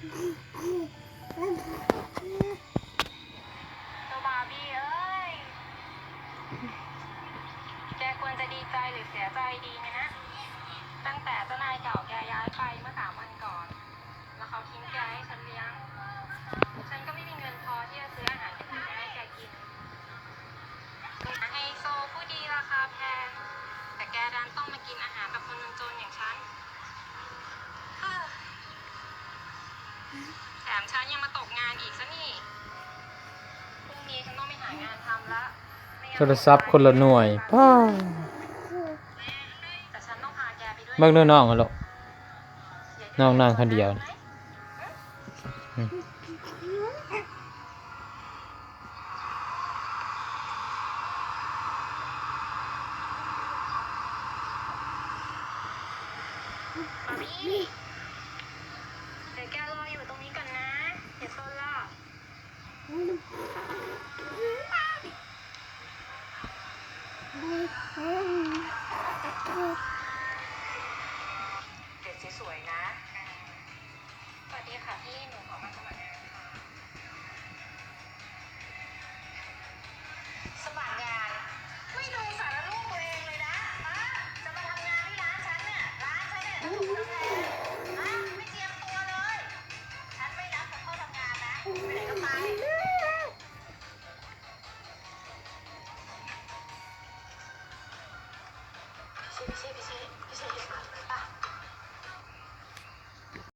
ตัวบาร์บี้เอ้ยแกควรจะดีใจหรือเสียใจดีไหมนะตั้งแต่เจ้านายเก่าแกย้ายไปเมื่อ3 วันก่อนแล้วเขาทิ้งแกให้ฉันเลี้ยงฉันก็ไม่มีเงินพอที่จะซื้ออาหารที่แกให้แกกินไฮโซผู้ดีราคาแพงแต่แกดันต้องมากินอาหารแบบคนจนๆอย่างฉันแถมฉันยังมาตกงานอีกซะนี่พรุ่งนี้ฉันต้องไปหางานทำละโทรศัพท์คนละหน่วยป้าแต่ฉันต้องพาแกไปด้วยเบิ่งด้วยน้องกันลูกน้องนั่งคนเดียวนี่บาร์บี้เดี๋ยวแกรออยู่ตรงนี้ก่อนนะอย่าโซนล่ะเด็กสวยๆนะสวัสดีค่ะพี่หนูขอมาสมัครงานค่ะสมัครงานไม่ดูสารรูปตัวเองเลยนะจะมาทำงานที่ร้านฉันเนี่ยถูกทำแทนไม่เตรียมตัวเลยฉันไม่รับคนเข้าทำงานนะไปไหนก็ไปพี่ชี้